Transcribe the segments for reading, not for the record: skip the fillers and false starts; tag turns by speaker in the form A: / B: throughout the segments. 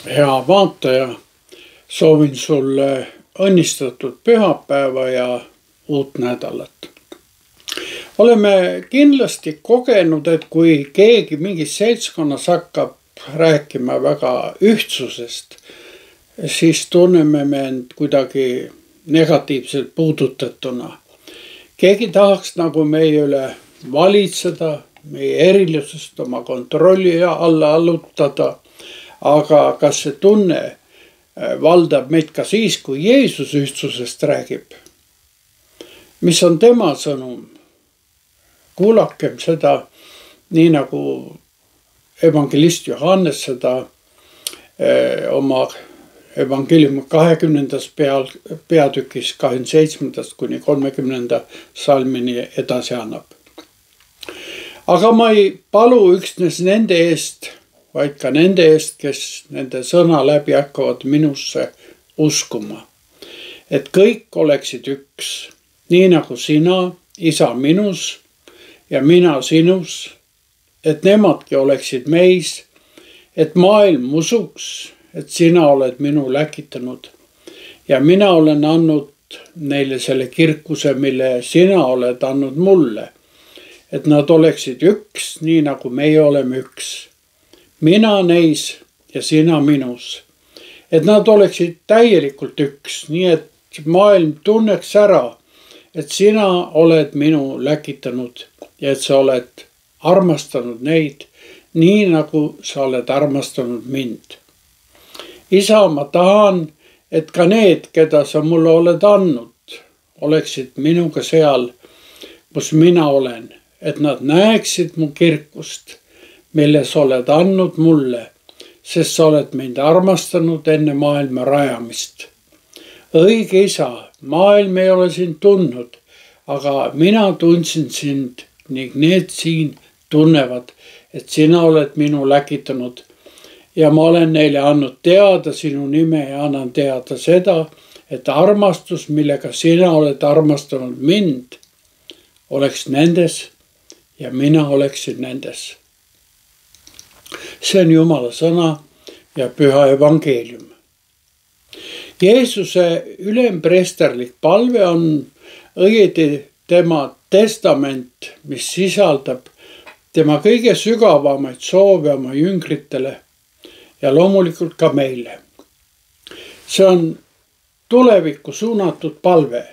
A: Hea vaataja, soovin sulle õnnistatud pühapäeva ja uut nädalat. Oleme kindlasti kogenud, et kui keegi mingis seltskonnas hakkab rääkima väga ühtsusest, siis tunneme me end kuidagi negatiivselt puudutatuna. Keegi tahaks nagu meie üle valitseda, meie erilisust oma kontrolli alla allutada, aga kas see tunne valdab meid ka siis, kui Jeesus ühtsusest räägib? Mis on tema sõnum? Kuulakem seda, nii nagu evangelist Johannes seda oma evangeeliumi 20. peatükis 27. kuni 30. salmini edasi annab. Aga ma ei palu üksnes nende eest, vaid ka nende eest, kes nende sõna läbi hakkavad minusse uskuma. Et kõik oleksid üks, nii nagu sina, isa minus ja mina sinus, et nemadki oleksid meis, et maailm usuks, et sina oled minu läkitanud ja mina olen andnud neile selle kirkuse, mille sina oled andnud mulle, et nad oleksid üks, nii nagu meie oleme üks. Mina neis ja sina minus, et nad oleksid täielikult üks, nii et maailm tunneks ära, et sina oled minu läkitanud ja et sa oled armastanud neid, nii nagu sa oled armastanud mind. Isa, ma tahan, et ka need, keda sa mulle oled andnud, oleksid minuga seal, kus mina olen, et nad näeksid mu kirkust, mille sa oled andnud mulle, sest sa oled mind armastanud enne maailma rajamist. Õige isa, maailm ei ole sind tundnud, aga mina tundsin sind ning need siin tunnevad, et sina oled minu läkitanud ja ma olen neile andnud teada sinu nime ja annan teada seda, et armastus, millega sina oled armastanud mind, oleks nendes ja mina oleksin nendes. See on Jumala sõna ja püha evangeelium. Jeesuse ülempreesterlik palve on õieti tema testament, mis sisaldab tema kõige sügavamaid soove oma jüngritele ja loomulikult ka meile. See on tulevikku suunatud palve.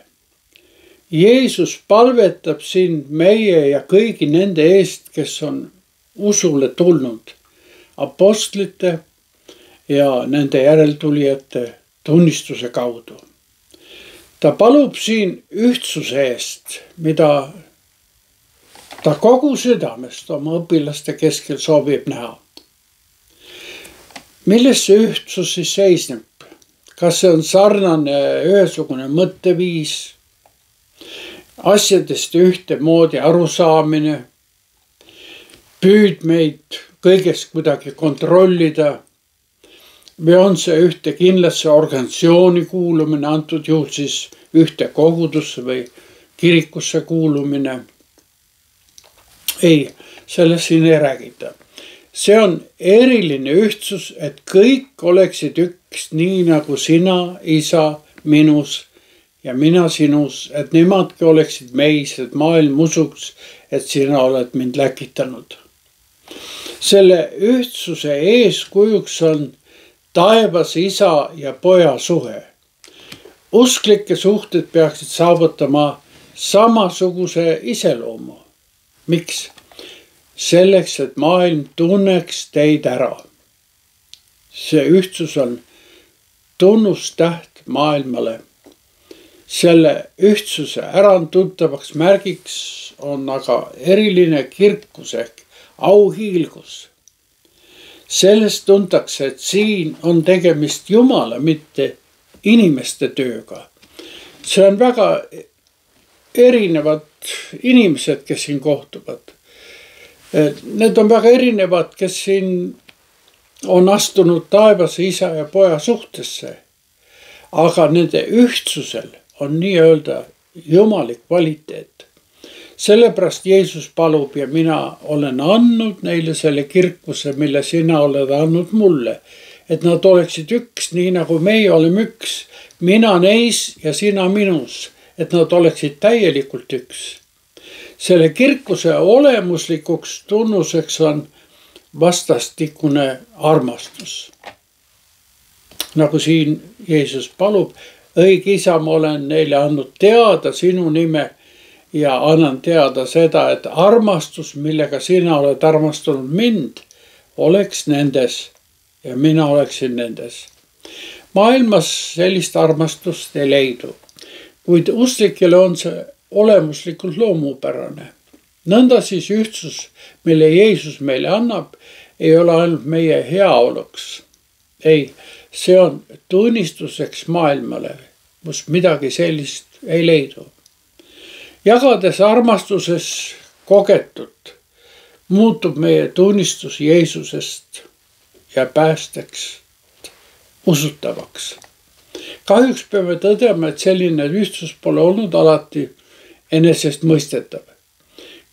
A: Jeesus palvetab siin meie ja kõigi nende eest, kes on usule tulnud, apostlite ja nende järeltulijate tunnistuse kaudu. Ta palub siin ühtsuse eest, mida ta kogu südamest oma õpilaste keskel soovib näha. Milles see ühtsus siis seisneb? Kas see on sarnane ühesugune mõtteviis, asjadest ühtemoodi arusaamine, püüdmeid kõigest kuidagi kontrollida või on see ühte kindlasse organisatsiooni kuulumine, antud juhul siis ühte kogudusse või kirikusse kuulumine? Ei, sellest siin ei räägita. See on eriline ühtsus, et kõik oleksid üks, nii nagu sina, isa, minus ja mina sinus, et nemadki oleksid meis, et maailm usuks, et sina oled mind läkitanud. Selle ühtsuse eeskujuks on taevas isa ja poja suhe. Usklike suhted peaksid saavutama samasuguse iseloomu. Miks? Selleks, et maailm tunneks teid ära. See ühtsus on tunnustäht maailmale. Selle ühtsuse ärantuntavaks märgiks on aga eriline kirkus ehk auhiilgus. Sellest tuntakse, et siin on tegemist Jumala, mitte inimeste tööga. See on väga erinevad inimesed, kes siin kohtuvad. Need on väga erinevad, kes siin on astunud taevase isa ja poja suhtesse. Aga nende ühtsusel on nii-öelda jumalik kvaliteet. Sellepärast Jeesus palub ja mina olen andnud neile selle kirkuse, mille sina oled andnud mulle, et nad oleksid üks, nii nagu meie oleme üks, mina neis ja sina minus, et nad oleksid täielikult üks. Selle kirkuse olemuslikuks tunnuseks on vastastikune armastus. Nagu siin Jeesus palub, õige isa, ma olen neile andnud teada sinu nime ja annan teada seda, et armastus, millega sina oled armastanud mind, oleks nendes ja mina oleksin nendes. Maailmas sellist armastust ei leidu, kuid usklikele on see olemuslikult loomupärane. Nõnda siis ühtsus, mille Jeesus meile annab, ei ole ainult meie heaoluks. Ei, see on tunnistuseks maailmale, kus midagi sellist ei leidu. Jagades armastuses kogetut, muutub meie tunnistus Jeesusest ja päästeks usutavaks. Kahjuks peame tõdema, et selline ühtsus pole olnud alati enesestmõistetav.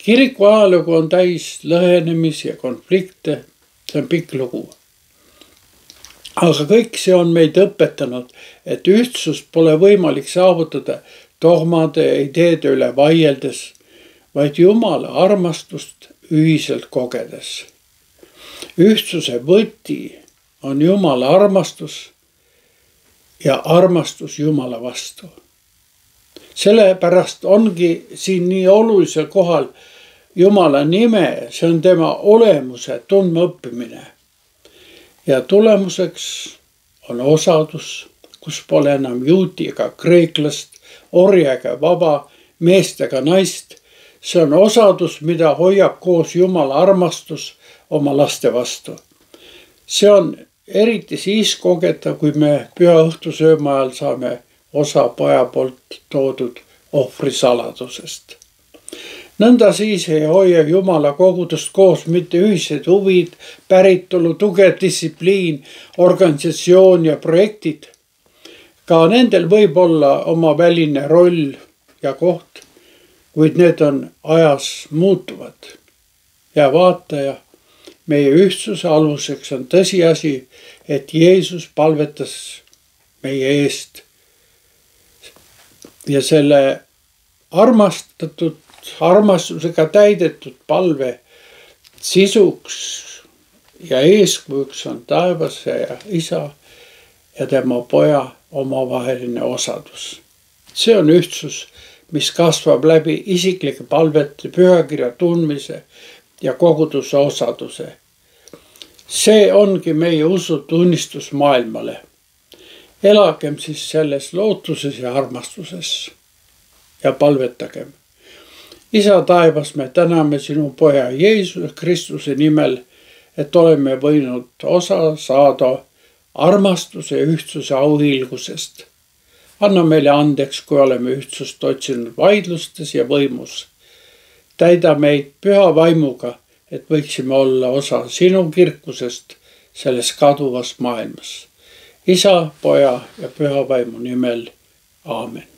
A: Kiriku ajalugu on täis lõhenemisi ja konflikte, see on pikk lugu. Aga kõik see on meid õpetanud, et ühtsust pole võimalik saavutada dogmade ja ideede üle vaieldes, vaid Jumala armastust ühiselt kogedes. Ühtsuse võti on Jumala armastus ja armastus Jumala vastu. Sellepärast ongi siin nii olulisel kohal Jumala nime, see on tema olemuse tundmaõppimine. Ja tulemuseks on osadus, kus pole enam juudi ega kreeklast, orja ega vaba, meest ega naist. See on osadus, mida hoiab koos Jumala armastus oma laste vastu. See on eriti siis kogeda, kui me pühaõhtusööma ajal saame osa poja poolt toodud ohvrisaladusest. Nõnda siis ei hoia Jumala kogudust koos mitte ühised huvid, päritolu, tugev distsipliin, organisatsioon ja projektid. Ka nendel võib olla oma väline roll ja koht, kuid need on ajas muutuvad. Ja vaataja, meie ühtsuse aluseks on tõsiasi, et Jeesus palvetas meie eest. Ja selle armastusega täidetud palve sisuks ja eeskujuks on taevase ja isa ja tema poja omavaheline osadus. See on ühtsus, mis kasvab läbi isiklike palvete, pühakirja tundmise ja koguduse osaduse. See ongi meie usutunnistus maailmale. Elagem siis selles lootuses ja armastuses ja palvetagem. Isa taevas, me täname sinu poja Jeesus Kristuse nimel, et oleme võinud osa saada armastuse ja ühtsuse auhiilgusest. Anna meile andeks, kui oleme ühtsust otsinud vaidlustes ja võimus. Täida meid püha vaimuga, et võiksime olla osa sinu kirkusest selles kaduvas maailmas. Isa, poja ja püha vaimu nimel. Aamen.